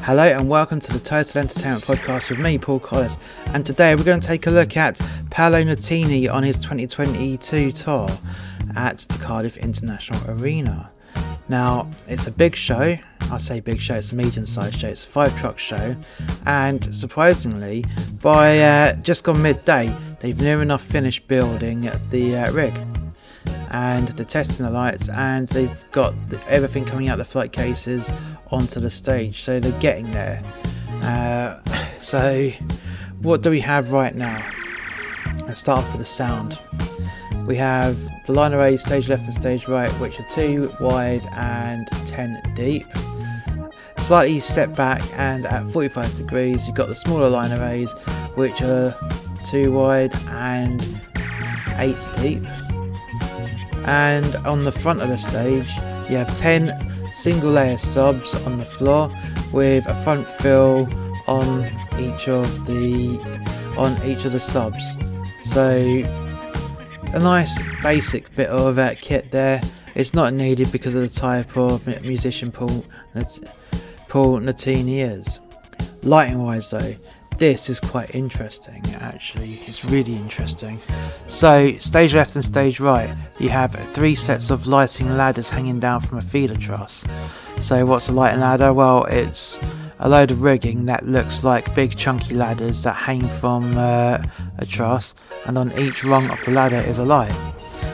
Hello and welcome to the Total Entertainment Podcast with me, Paul Collis, and today we're going to take a look at Paolo Nutini on his 2022 tour at the Cardiff International Arena. Now, it's a big show. I say big show, it's a medium-sized show, it's a 5-truck show, and surprisingly, by just gone midday, they've near enough finished building the rig. And they're testing the lights, and they've got everything coming out the flight cases onto the stage, so they're getting there. So what do we have right now? Let's start off with the sound. We have the line arrays, stage left and stage right, which are 2 wide and 10 deep. Slightly set back, and at 45 degrees you've got the smaller line arrays, which are 2 wide and 8 deep. And on the front of the stage you have 10 single layer subs on the floor with a front fill on each of the subs. So a nice basic bit of kit there. It's not needed because of the type of musician Paul Nutini is. Lighting wise though, this is quite interesting actually, it's really interesting. So stage left and stage right, you have 3 sets of lighting ladders hanging down from a feeder truss. So what's a lighting ladder? Well, it's a load of rigging that looks like big chunky ladders that hang from a truss, and on each rung of the ladder is a light.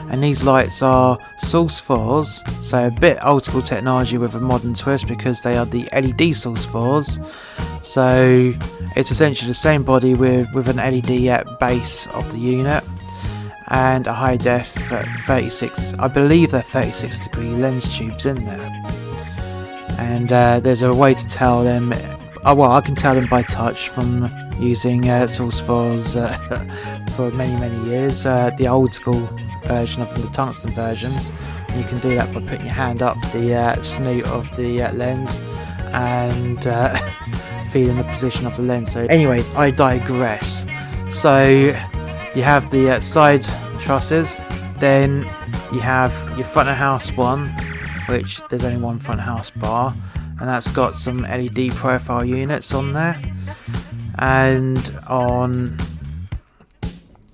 And these lights are source 4s, so a bit old school technology with a modern twist because they are the LED source 4s. So it's essentially the same body with an LED at base of the unit and a high def 36, I believe they're 36 degree lens tubes in there. And there's a way to tell them, I can tell them by touch from using source 4s for many years, the old school version of the tungsten versions. You can do that by putting your hand up the snoot of the lens and feeling the position of the lens. So anyways, I digress. So you have the side trusses, then you have your front of house one, which there's only one front house bar, and that's got some LED profile units on there. And on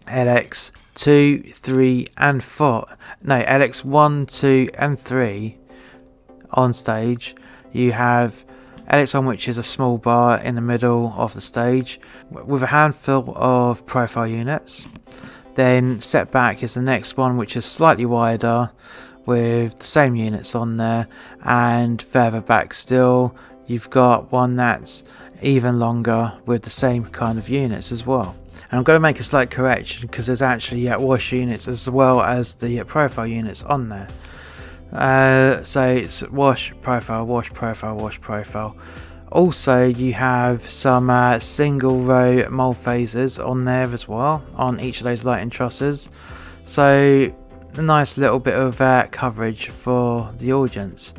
LX 2, 3 and 4, no, LX 1, 2 and 3 on stage, you have LX1, which is a small bar in the middle of the stage with a handful of profile units. Then set back is the next one, which is slightly wider with the same units on there, and further back still you've got one that's even longer with the same kind of units as well. And I'm going to make a slight correction because there's actually wash units as well as the profile units on there. So it's wash, profile, wash, profile, wash, profile. Also you have some single row mold phasers on there as well on each of those lighting trusses. So a nice little bit of coverage for the audience.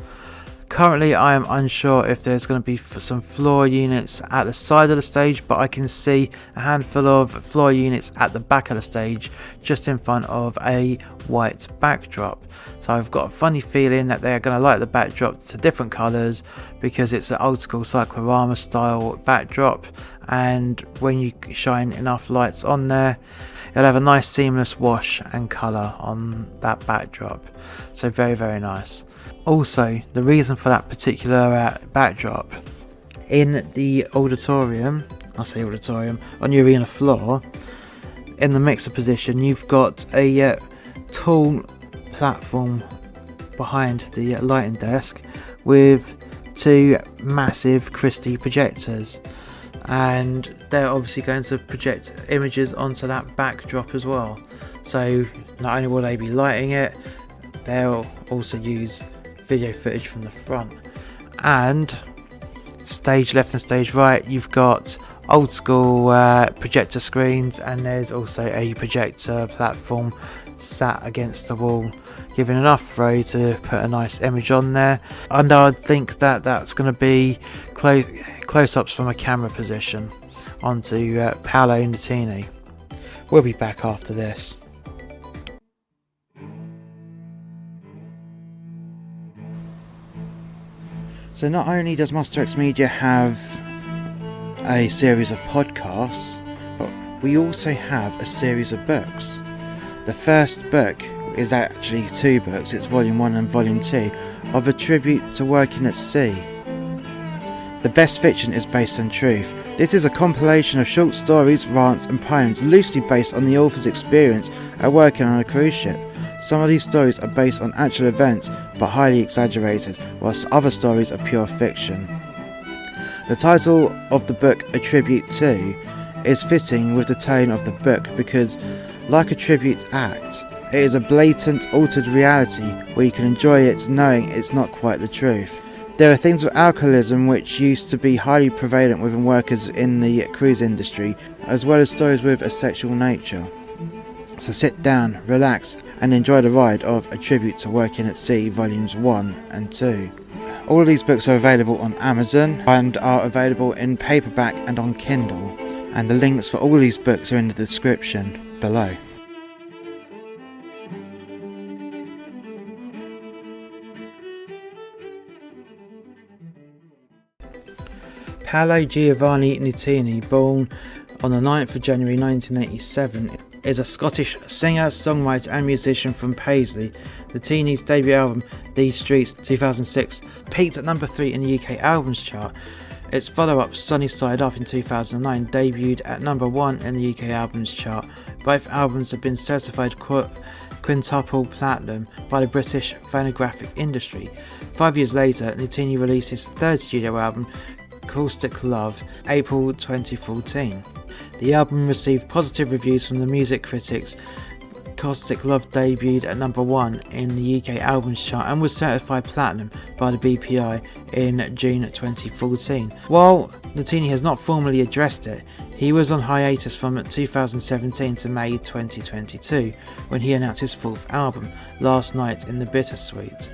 Currently I am unsure if there's going to be some floor units at the side of the stage, but I can see a handful of floor units at the back of the stage just in front of a white backdrop. So I've got a funny feeling that they're going to light the backdrop to different colours because it's an old school cyclorama style backdrop, and when you shine enough lights on there it'll have a nice seamless wash and colour on that backdrop. So very nice. Also, the reason for that particular backdrop, in the auditorium, on the arena floor, in the mixer position, you've got a tall platform behind the lighting desk with 2 massive Christie projectors, and they're obviously going to project images onto that backdrop as well. So not only will they be lighting it, they'll also use video footage from the front. And stage left and stage right, you've got old school projector screens, and there's also a projector platform sat against the wall, giving enough throw to put a nice image on there. And I think that that's going to be close-ups from a camera position onto Paolo Nutini. We'll be back after this. So not only does Monster X Media have a series of podcasts, but we also have a series of books. The first book is actually 2 books, it's Volume 1 and Volume 2, of a tribute to working at sea. The best fiction is based on truth. This is a compilation of short stories, rants and poems loosely based on the author's experience at working on a cruise ship. Some of these stories are based on actual events but highly exaggerated, whilst other stories are pure fiction. The title of the book, A Tribute To, is fitting with the tone of the book because, like a tribute act, it is a blatant, altered reality where you can enjoy it knowing it's not quite the truth. There are things with alcoholism which used to be highly prevalent within workers in the cruise industry, as well as stories with a sexual nature. So sit down, relax, and enjoy the ride of A Tribute to Working at Sea Volumes 1 and 2. All of these books are available on Amazon and are available in paperback and on Kindle, and the links for all these books are in the description below. Paolo Giovanni Nutini, born on the 9th of January 1987, is a Scottish singer, songwriter and musician from Paisley. Nutini's debut album, These Streets 2006, peaked at number 3 in the UK Albums Chart. Its follow-up, Sunny Side Up in 2009, debuted at number 1 in the UK Albums Chart. Both albums have been certified quintuple platinum by the British phonographic industry. 5 years later, Nutini released his third studio album, Caustic Love, April 2014. The album received positive reviews from the music critics. Caustic Love debuted at number 1 in the UK Albums Chart and was certified platinum by the BPI in June 2014. While Nutini has not formally addressed it, he was on hiatus from 2017 to May 2022 when he announced his 4th album, Last Night in the Bittersweet.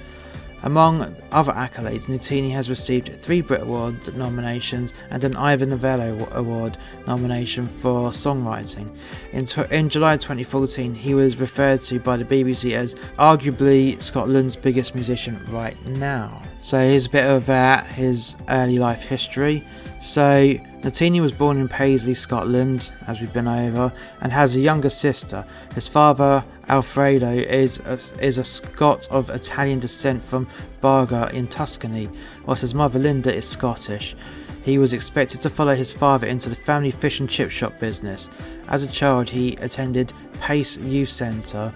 Among other accolades, Nutini has received 3 Brit Award nominations and an Ivor Novello Award nomination for songwriting. In July 2014, he was referred to by the BBC as arguably Scotland's biggest musician right now. So here's a bit of his early life history. So Nutini was born in Paisley, Scotland, as we've been over, and has a younger sister. His father, Alfredo, is a Scot of Italian descent from Barga in Tuscany, whilst his mother, Linda, is Scottish. He was expected to follow his father into the family fish and chip shop business. As a child, he attended Pace Youth Centre.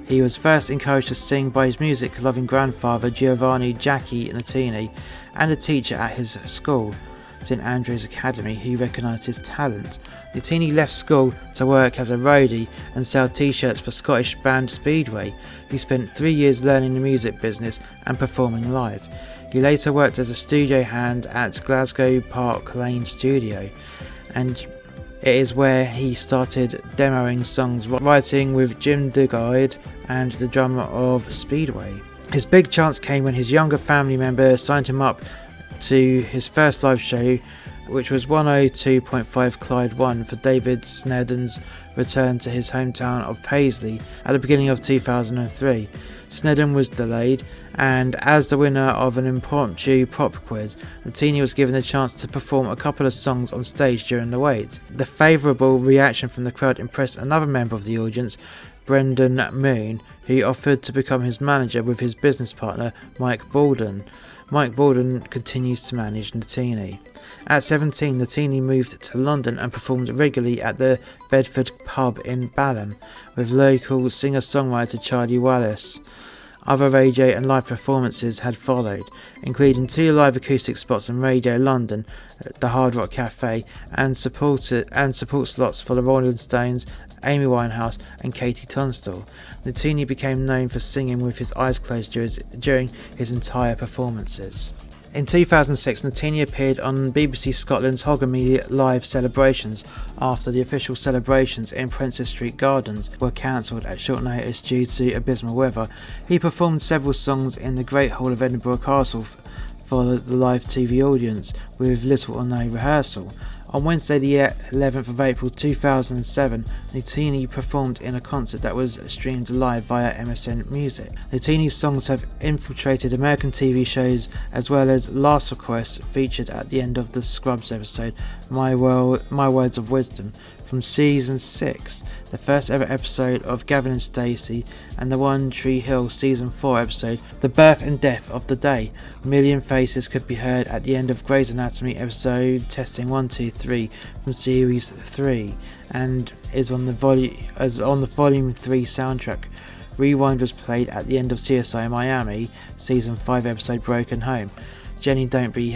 He was first encouraged to sing by his music-loving grandfather, Giovanni Jackie Nutini, and a teacher at his school, St Andrew's Academy, who recognised his talent. Nutini left school to work as a roadie and sell t-shirts for Scottish band Speedway. He spent 3 years learning the music business and performing live. He later worked as a studio hand at Glasgow Park Lane Studio, and it is where he started demoing songs, writing with Jim Dugard and the drummer of Speedway. His big chance came when his younger family member signed him up to his first live show, which was 102.5 Clyde 1 for David Snedden's return to his hometown of Paisley at the beginning of 2003. Snedden was delayed, and as the winner of an impromptu pop quiz, Nutini was given the chance to perform a couple of songs on stage during the wait. The favourable reaction from the crowd impressed another member of the audience, Brendan Moon, who offered to become his manager with his business partner, Mike Baldwin. Mike Baldwin continues to manage Nutini. At 17, Nutini moved to London and performed regularly at the Bedford pub in Balham with local singer-songwriter Charlie Wallace. Other radio and live performances had followed, including 2 live acoustic spots on Radio London, the Hard Rock Cafe, and support slots for the Rolling Stones, Amy Winehouse and Katie Tunstall. Nutini became known for singing with his eyes closed during his entire performances. In 2006, Nutini appeared on BBC Scotland's Hoggamedia Live celebrations after the official celebrations in Princess Street Gardens were cancelled at short notice due to abysmal weather. He performed several songs in the Great Hall of Edinburgh Castle for the live TV audience with little or no rehearsal. On Wednesday the 11th of April 2007, Nutini performed in a concert that was streamed live via MSN Music. Nutini's songs have infiltrated American TV shows as well as Last Request, featured at the end of the Scrubs episode My Words of Wisdom from season 6, the first ever episode of Gavin and Stacey, and the One Tree Hill season 4 episode The Birth and Death of the Day. Million Faces could be heard at the end of Grey's Anatomy episode Testing 1, 2, 3 from series 3 and is on the volume 3 soundtrack. Rewind was played at the end of CSI Miami season 5 episode Broken Home. Jenny Don't Be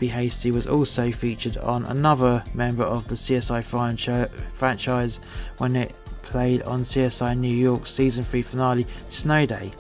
Hasty was also featured on another member of the CSI franchise when it played on CSI New York season 3 finale Snow Day.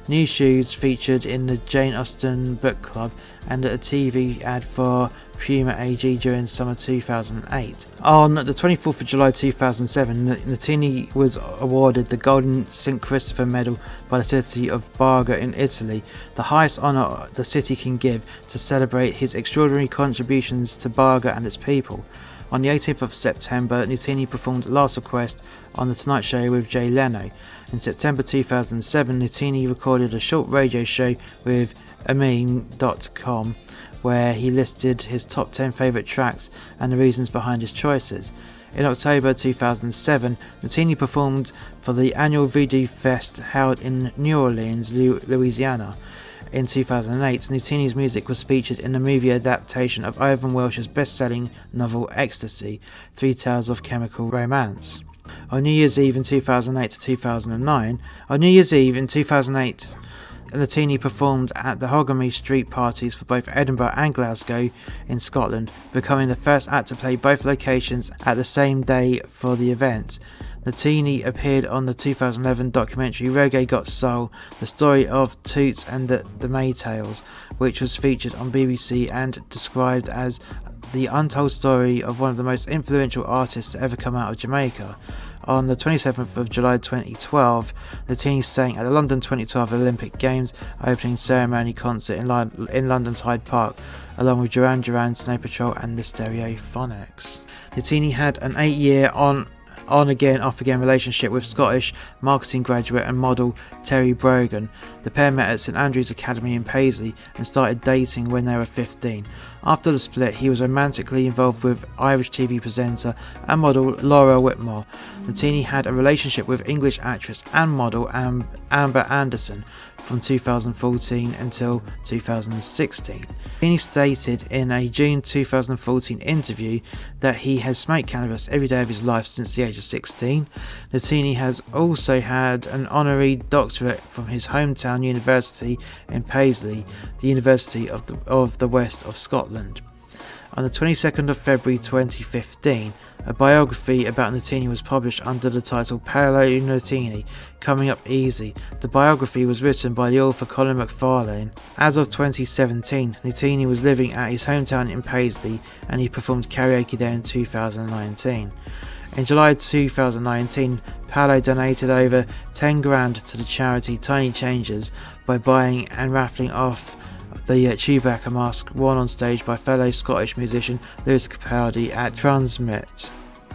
New Shoes featured in the Jane Austen Book Club and a TV ad for Puma AG during summer 2008. On the 24th of July 2007, Nutini was awarded the Golden St. Christopher Medal by the city of Barga in Italy, the highest honour the city can give to celebrate his extraordinary contributions to Barga and its people. On the 18th of September, Nutini performed Last Request on The Tonight Show with Jay Leno. In September 2007, Nutini recorded a short radio show with Amine.com where he listed his top 10 favourite tracks and the reasons behind his choices. In October 2007, Nutini performed for the annual Voodoo Fest held in New Orleans, Louisiana. In 2008, Nutini's music was featured in the movie adaptation of Irvine Welsh's best-selling novel Ecstasy, Three Tales of Chemical Romance. On New Year's Eve in 2008 to 2009, Nutini performed at the Hogamy Street parties for both Edinburgh and Glasgow in Scotland, becoming the first act to play both locations at the same day for the event. Nutini appeared on the 2011 documentary Reggae Got Soul, the story of Toots and the Maytals, which was featured on BBC and described as the untold story of one of the most influential artists to ever come out of Jamaica. On the 27th of July 2012, Nutini sang at the London 2012 Olympic Games opening ceremony concert in London's Hyde Park, along with Duran Duran, Snow Patrol and the Stereophonics. Nutini had an 8-year on-again, off-again relationship with Scottish marketing graduate and model Terry Brogan. The pair met at St Andrew's Academy in Paisley and started dating when they were 15. After the split, he was romantically involved with Irish TV presenter and model Laura Whitmore. Nutini had a relationship with English actress and model Amber Anderson from 2014 until 2016. Nutini stated in a June 2014 interview that he has smoked cannabis every day of his life since the age of 16. Nutini has also had an honorary doctorate from his hometown university in Paisley, the University of the West of Scotland. On the 22nd of February 2015, a biography about Nutini was published under the title Paolo Nutini, Coming Up Easy. The biography was written by the author Colin McFarlane. As of 2017, Nutini was living at his hometown in Paisley and he performed karaoke there in 2019. In July 2019, Paolo donated over 10 grand to the charity Tiny Changes by buying and raffling off the Chewbacca mask worn on stage by fellow Scottish musician Lewis Capaldi at Transmit.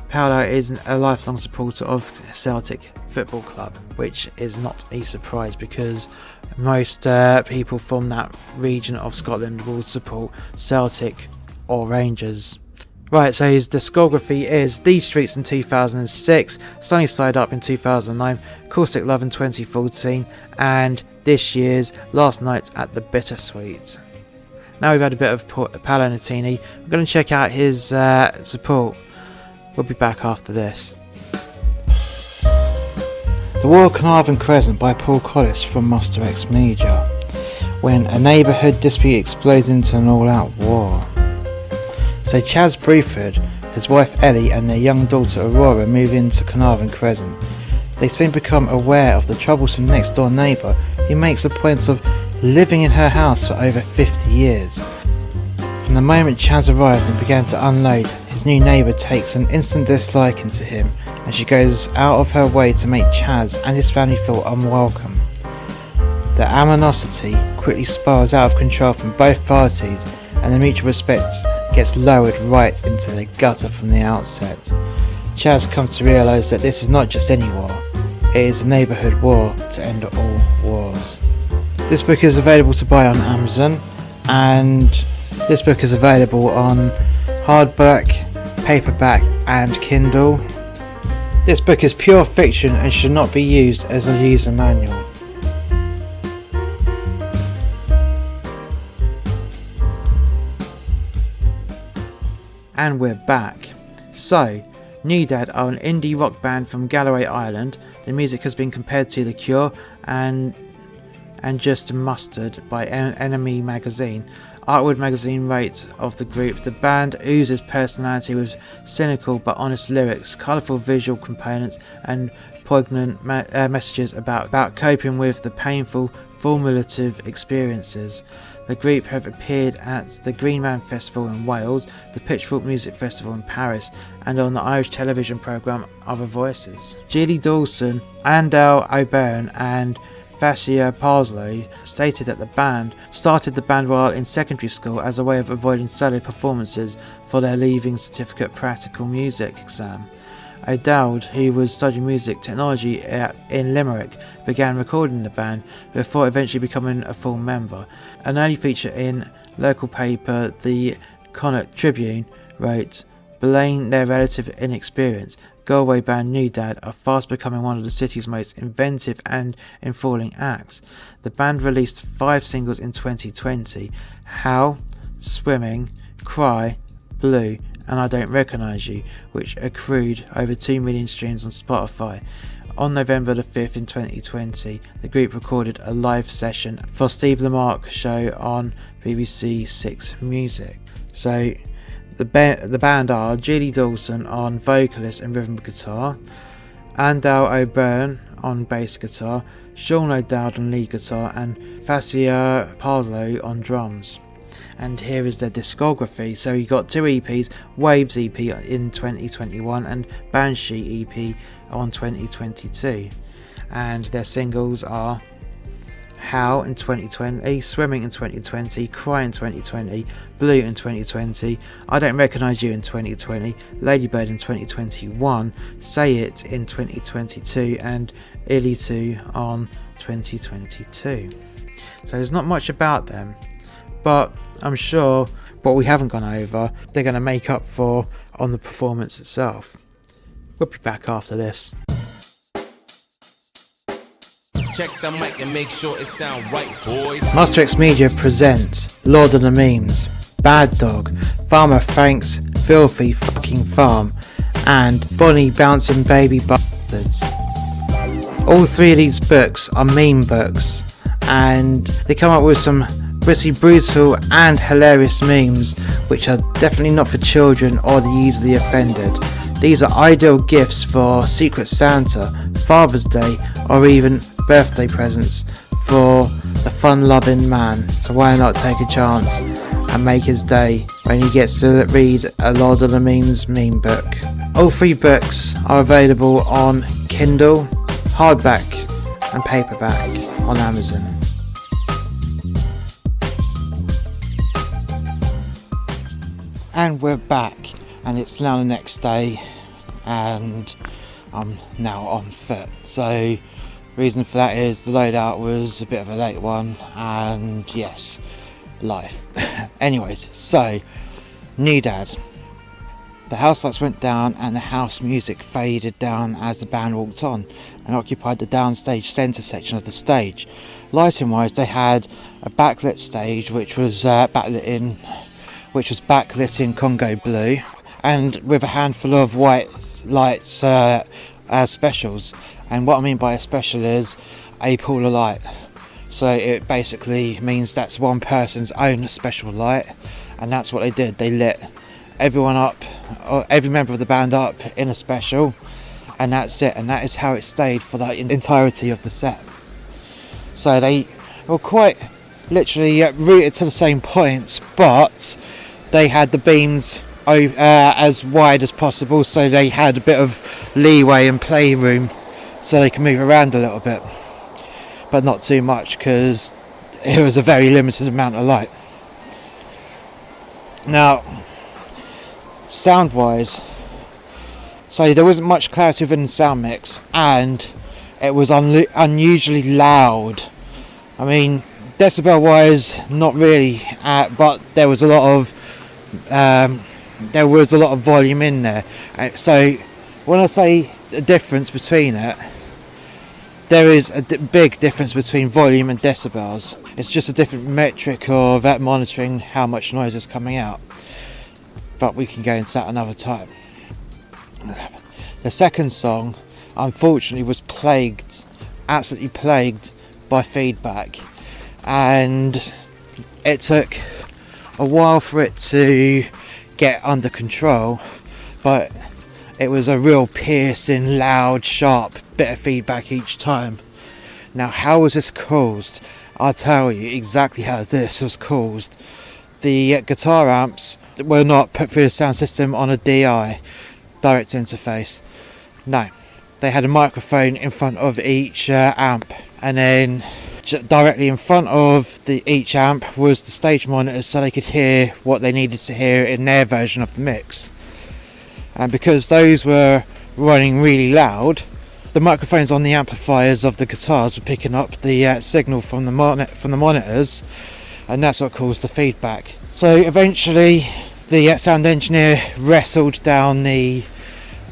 Paolo is a lifelong supporter of Celtic Football Club, which is not a surprise because most people from that region of Scotland will support Celtic or Rangers. Right, so his discography is These Streets in 2006, Sunny Side Up in 2009, Caustic Love in 2014, and this year's Last Night at the Bittersweet. Now we've had a bit of Paolo Nutini, we're going to check out his support. We'll be back after this. The Royal Carnarvon Crescent by Paul Collis from Muster X Media. When a neighbourhood dispute explodes into an all-out war. So Chaz Bruford, his wife Ellie and their young daughter Aurora move into Carnarvon Crescent. They soon become aware of the troublesome next door neighbour who makes a point of living in her house for over 50 years. From the moment Chaz arrived and began to unload, his new neighbour takes an instant disliking to him and she goes out of her way to make Chaz and his family feel unwelcome. The animosity quickly spirals out of control from both parties, and the mutual respect gets lowered right into the gutter from the outset. Chaz comes to realise that this is not just any war, it is a neighbourhood war to end all wars. This book is available to buy on Amazon, and this book is available on hardback, paperback and Kindle. This book is pure fiction and should not be used as a user manual. And we're back. So, New Dad are an indie rock band from Galway, Ireland. The music has been compared to The Cure and Just Mustard by Enemy magazine. Artwood magazine rates of the group: the band oozes personality with cynical but honest lyrics, colourful visual components and poignant messages about coping with the painful formative experiences. The group have appeared at the Green Man Festival in Wales, the Pitchfork Music Festival in Paris, and on the Irish television programme Other Voices. Julie Dawson, Andel O'Byrne and Fascia Parslow stated that the band started the band while in secondary school as a way of avoiding solo performances for their leaving certificate practical music exam. O'Dowd, who was studying music technology in Limerick, began recording the band before eventually becoming a full member. An early feature in local paper The Connaught Tribune wrote, "Belaying their relative inexperience, Galway band New Dad are fast becoming one of the city's most inventive and enthralling acts." The band released 5 singles in 2020, How, Swimming, Cry, Blue and I Don't Recognise You, which accrued over 2 million streams on Spotify. On November the 5th in 2020, the group recorded a live session for Steve Lamarck show on BBC 6 Music. So the band are Julie Dawson on vocalist and rhythm guitar, Andel O'Byrne on bass guitar, Sean O'Dowd on lead guitar and Fascia Parslow on drums. And here is their discography. So you got 2 EPs, Waves EP in 2021 and Banshee EP on 2022. And their singles are How in 2020, Swimming in 2020, Cry in 2020, Blue in 2020, I Don't Recognise You in 2020, Ladybird in 2021, Say It in 2022 and Illy 2 on 2022. So there's not much about them, but I'm sure what we haven't gone over, they're going to make up for on the performance itself. We'll be back after this. Check the mic and make sure it sound right, boys. Master X Media presents Lord of the Memes, Bad Dog, Farmer Frank's Filthy Fucking Farm, and Bonnie Bouncing Baby Bastards. All 3 of these books are meme books, and they come up with some pretty brutal and hilarious memes which are definitely not for children or the easily offended. These are ideal gifts for Secret Santa, Father's Day or even birthday presents for the fun-loving man. So why not take a chance and make his day when he gets to read a Lord of the Memes meme book. All 3 books are available on Kindle, hardback and paperback on Amazon. And we're back, and it's now the next day, and I'm now on foot. So, reason for that is the loadout was a bit of a late one, and yes, life. Anyways, so, New Dad. The house lights went down, and the house music faded down as the band walked on, and occupied the downstage centre section of the stage. Lighting wise, they had a backlit stage, which was backlit in Congo blue, and with a handful of white lights as specials. And what I mean by a special is a pool of light. So it basically means that's one person's own special light, and that's what they did. They lit everyone up, or every member of the band up in a special, and that's it. And that is how it stayed for the entirety of the set. So they were quite literally rooted to the same points, but they had the beams as wide as possible, so they had a bit of leeway and playroom so they can move around a little bit. but not too much because it was a very limited amount of light. Now, sound wise, so there wasn't much clarity within the sound mix, and it was unusually loud. I mean, decibel wise, not really, but there was a lot of volume in there. So when I say the difference between it, there is a big difference between volume and decibels. It's just a different metric of monitoring how much noise is coming out. But we can go into that another time. The second song, unfortunately, was absolutely plagued by feedback. And it took a while for it to get under control. But it was a real piercing, loud, sharp bit of feedback each time. Now, how was this caused? I'll tell you exactly how this was caused. The guitar amps were not put through the sound system on a DI, direct interface. No, they had a microphone in front of each amp, and then directly in front of each amp was the stage monitors, so they could hear what they needed to hear in their version of the mix. And because those were running really loud, the microphones on the amplifiers of the guitars were picking up the signal from the monitors, and that's what caused the feedback. So eventually the sound engineer wrestled down the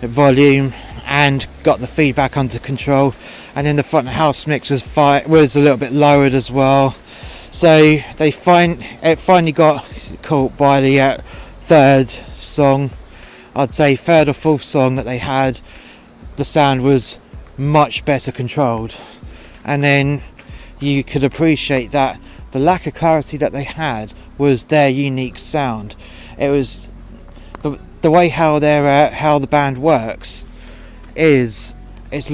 volume and got the feedback under control, and then the front of house mix was a little bit lowered as well. So it finally got caught by the third song. I'd say third or fourth song that they had, the sound was much better controlled, and then you could appreciate that the lack of clarity that they had was their unique sound. It was the way how the band works is it's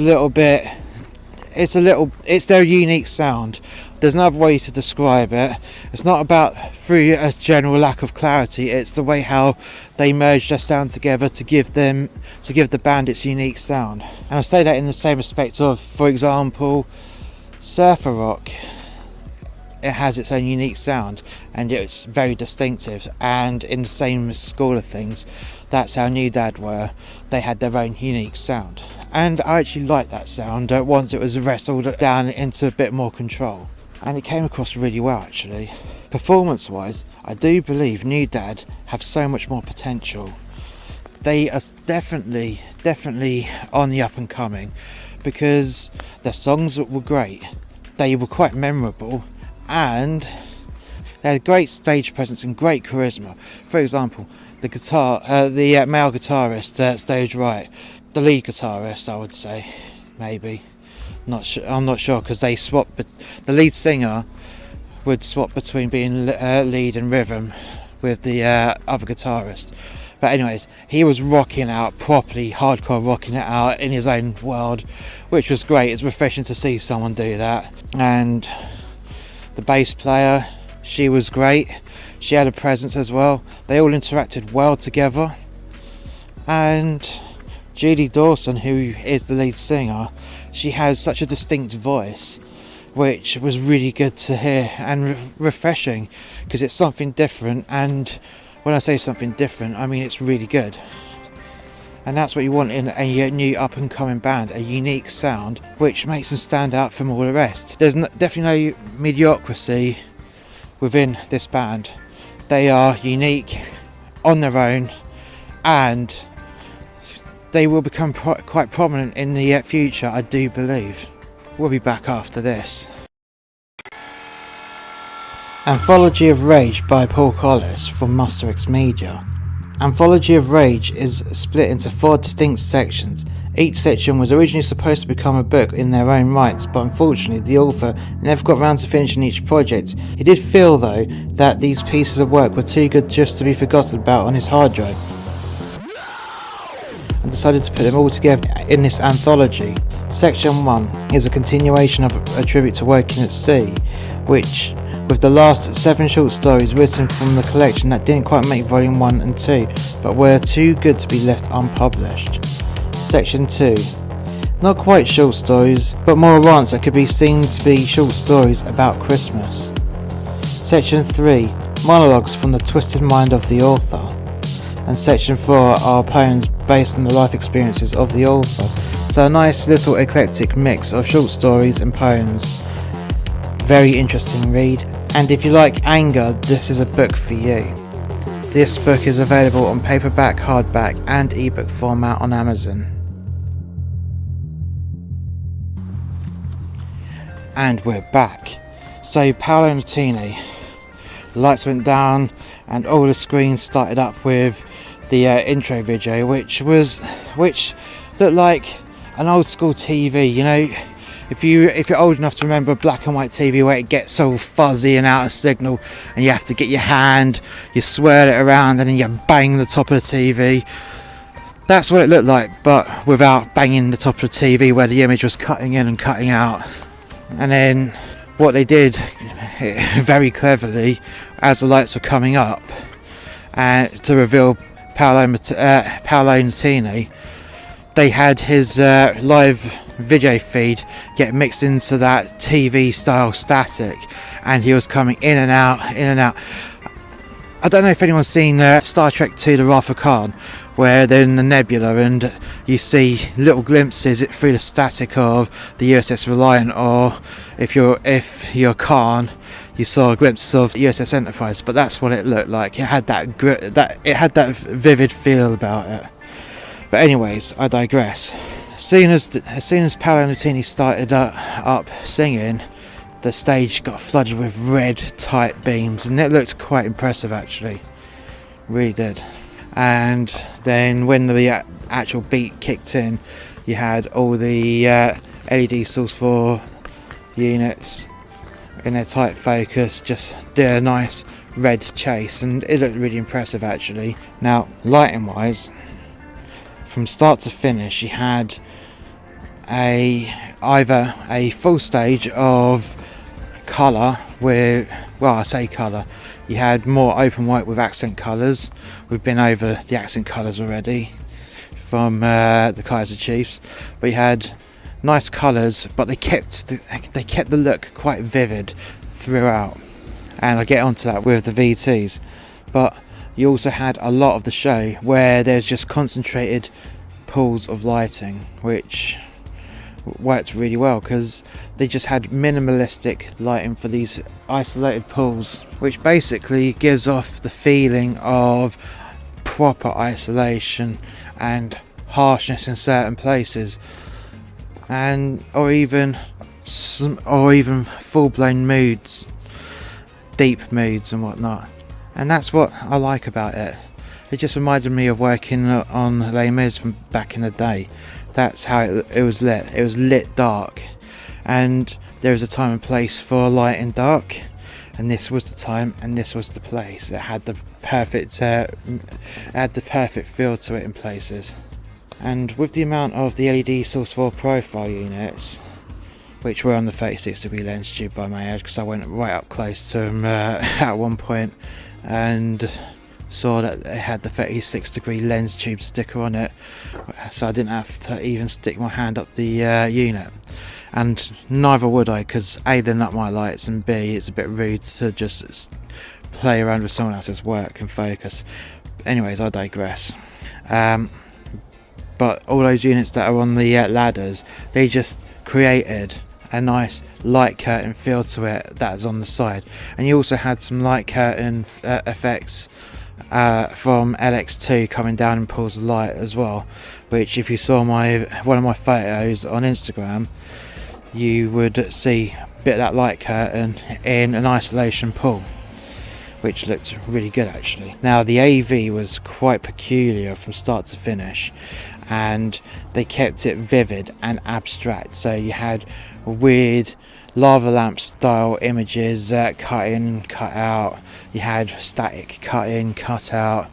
their unique sound. There's no other way to describe it. It's not about through a general lack of clarity. It's the way how they merge their sound together to give the band its unique sound. And I say that in the same respect of, for example, surfer rock. It has its own unique sound, and it's very distinctive. And in the same school of things, that's how New Dad were. They had their own unique sound, and I actually liked that sound once it was wrestled down into a bit more control. And it came across really well, actually. Performance wise, I do believe New Dad have so much more potential. They are definitely on the up and coming, because their songs were great, they were quite memorable, and they had great stage presence and great charisma. For example, the male guitarist, stage right, the lead guitarist, I would say, maybe. I'm not sure, because they swapped. But the lead singer would swap between being lead and rhythm with the other guitarist. But anyways, he was rocking out properly, hardcore rocking it out in his own world, which was great. It's refreshing to see someone do that. And the bass player, she was great. She had a presence as well. They all interacted well together. And Judy Dawson, who is the lead singer, she has such a distinct voice, which was really good to hear and refreshing, because it's something different. And when I say something different, I mean it's really good. And that's what you want in a new up and coming band, a unique sound which makes them stand out from all the rest. There's definitely no mediocrity within this band. They are unique on their own, and they will become quite prominent in the future, I do believe. We'll be back after this. Anthology of Rage by Paul Collis from Muster X Media. Anthology of Rage is split into 4 distinct sections. Each section was originally supposed to become a book in their own rights, but unfortunately the author never got round to finishing each project. He did feel, though, that these pieces of work were too good just to be forgotten about on his hard drive, and decided to put them all together in this anthology. Section 1 is a continuation of a tribute to Working at Sea, which, with the last 7 short stories written from the collection that didn't quite make volume 1 and 2, but were too good to be left unpublished. Section 2. Not quite short stories, but more rants that could be seen to be short stories about Christmas. Section 3, monologues from the twisted mind of the author. And section 4 are poems based on the life experiences of the author. So a nice little eclectic mix of short stories and poems. Very interesting read. And if you like anger, this is a book for you. This book is available on paperback, hardback and ebook format on Amazon. And we're back. So Paolo Nutini, the lights went down and all the screens started up with the intro video, which looked like an old school TV. You know, if you're old enough to remember black and white TV where it gets so fuzzy and out of signal and you have to get your hand, you swirl it around and then you bang the top of the TV. That's what it looked like, but without banging the top of the TV where the image was cutting in and cutting out. And then what they did very cleverly, as the lights were coming up, to reveal Paolo Nutini, they had his live video feed get mixed into that TV style static, and he was coming in and out. I don't know if anyone's seen Star Trek II: The Wrath of Khan, where they're in the nebula and you see little glimpses through the static of the USS Reliant, or if you're Khan, you saw glimpses of USS Enterprise. But that's what it looked like. It had that vivid feel about it. But anyways, I digress. As soon as Paolo Nutini started up singing, the stage got flooded with red tight beams, and it looked quite impressive actually. Really did. And then when the actual beat kicked in, you had all the LED source 4 units in their tight focus just did a nice red chase, and it looked really impressive actually. Now, lighting wise, from start to finish, you had either a full stage of colour with, well, I say colour, you had more open white with accent colours. We've been over the accent colours already from the Kaiser Chiefs, but you had nice colours, but they kept the look quite vivid throughout, and I'll get onto that with the VTs. But you also had a lot of the show where there's just concentrated pools of lighting, which worked really well because they just had minimalistic lighting for these isolated pools, which basically gives off the feeling of proper isolation and harshness in certain places, and or even full-blown moods, deep moods and whatnot. And that's what I like about it. It just reminded me of working on Les Mis from back in the day. That's how it was lit. It was lit dark, and there was a time and place for light and dark, and this was the time and this was the place. It had the perfect feel to it in places. And with the amount of the LED source 4 profile units, which were on the 36mm lens tube by my head, because I went right up close to them at one point and saw that it had the 36mm lens tube sticker on it, so I didn't have to even stick my hand up the unit, and neither would I, because A, they're not my lights, and B, it's a bit rude to just play around with someone else's work and focus. Anyways, I digress. But all those units that are on the ladders, they just created a nice light curtain feel to it that's on the side, and you also had some light curtain effects from LX2 coming down in pools of light as well, which if you saw one of my photos on Instagram, you would see a bit of that light curtain in an isolation pool, which looked really good actually. Now the AV was quite peculiar from start to finish, and they kept it vivid and abstract, so you had weird lava lamp style images cut in, cut out, you had static cut in, cut out,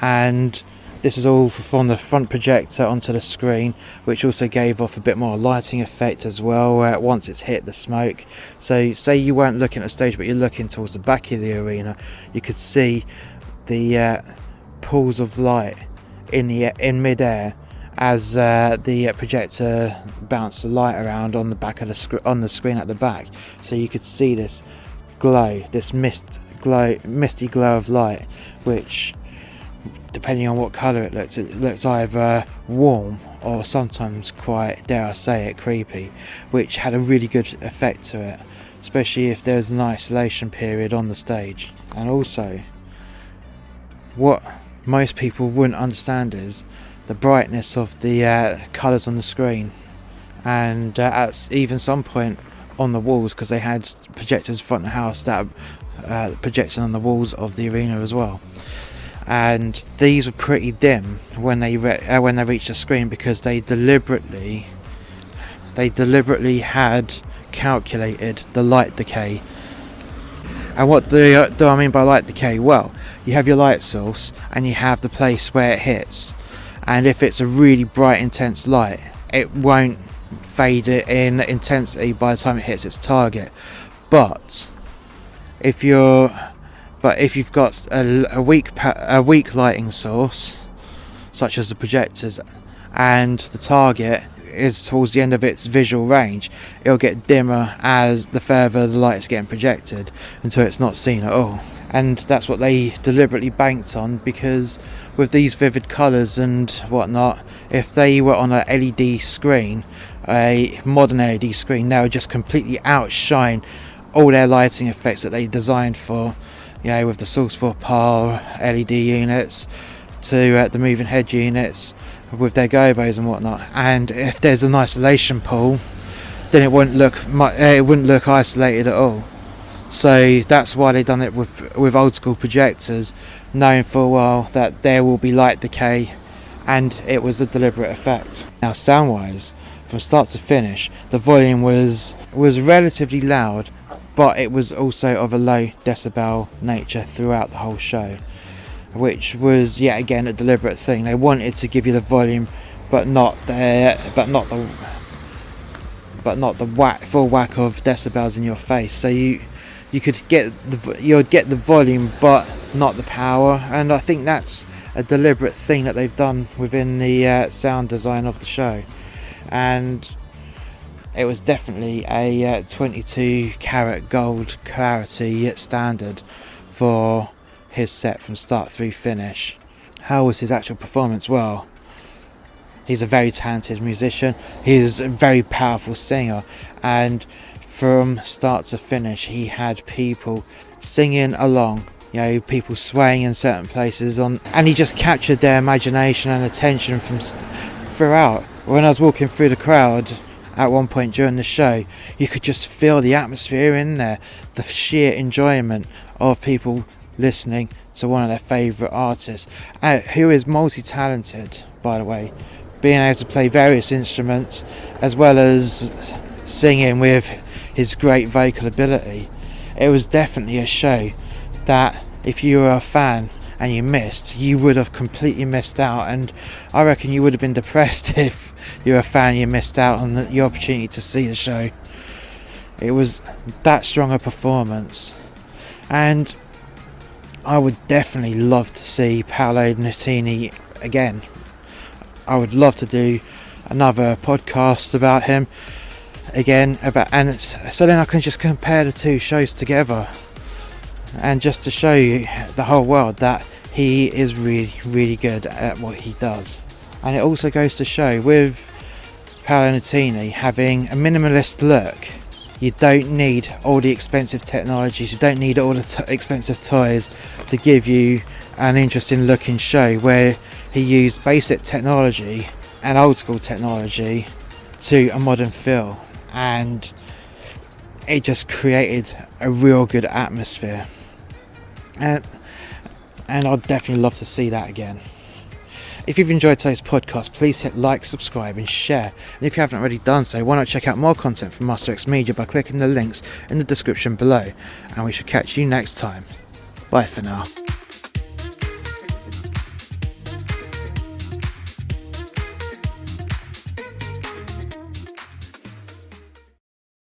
and this is all from the front projector onto the screen, which also gave off a bit more lighting effect as well once it's hit the smoke. So say you weren't looking at the stage but you're looking towards the back of the arena, you could see the pools of light in mid-air, as the projector bounced the light around on the back of the screen at the back, so you could see this glow, this misty glow of light, which, depending on what colour it looks either warm or sometimes quite, dare I say it, creepy, which had a really good effect to it, especially if there was an isolation period on the stage. And also, what most people wouldn't understand is the brightness of the colours on the screen, and at even some point on the walls, because they had projectors in front of the house that projecting on the walls of the arena as well. And these were pretty dim when they reached the screen, because they deliberately had calculated the light decay. And what do I mean by light decay? Well, you have your light source and you have the place where it hits, and if it's a really bright intense light, it won't fade it in intensity by the time it hits its target. But if you've got a weak lighting source, such as the projectors, and the target is towards the end of its visual range, it'll get dimmer as the further the light is getting projected, until it's not seen at all. And that's what they deliberately banked on, because with these vivid colours and whatnot, if they were on a LED screen, a modern LED screen, they would just completely outshine all their lighting effects that they designed for, with the source for PAR LED units to the moving head units with their gobos and whatnot. And if there's an isolation pool, then it wouldn't look isolated at all. So that's why they've done it with old school projectors, knowing for a while that there will be light decay, and it was a deliberate effect. Now, sound wise, from start to finish, the volume was relatively loud, but it was also of a low decibel nature throughout the whole show, which was yet again a deliberate thing. They wanted to give you the volume, but not the full whack of decibels in your face. So you'd get the volume, but not the power. And I think that's a deliberate thing that they've done within the sound design of the show. And it was definitely a 22 karat gold clarity standard for his set from start through finish. How was his actual performance? Well, he's a very talented musician, he's a very powerful singer, and from start to finish he had people singing along, people swaying in certain places and he just captured their imagination and attention from throughout. When I was walking through the crowd at one point during the show, you could just feel the atmosphere in there, the sheer enjoyment of people listening to one of their favourite artists, who is multi-talented, by the way, being able to play various instruments as well as singing with his great vocal ability. It was definitely a show that if you were a fan and you missed, you would have completely missed out, and I reckon you would have been depressed if you're a fan and you missed out on the opportunity to see the show. It was that strong a performance, and I would definitely love to see Paolo Nutini again. I would love to do another podcast about him again, so then I can just compare the two shows together, and just to show you the whole world that he is really, really good at what he does. And it also goes to show, with Paolo Nutini having a minimalist look, you don't need all the expensive technologies, you don't need all the expensive toys to give you an interesting looking show, where he used basic technology and old school technology to a modern feel, and it just created a real good atmosphere, and I'd definitely love to see that again. If you've enjoyed today's podcast, please hit like, subscribe and share. And if you haven't already done so, why not check out more content from Master X Media by clicking the links in the description below. And we shall catch you next time. Bye for now.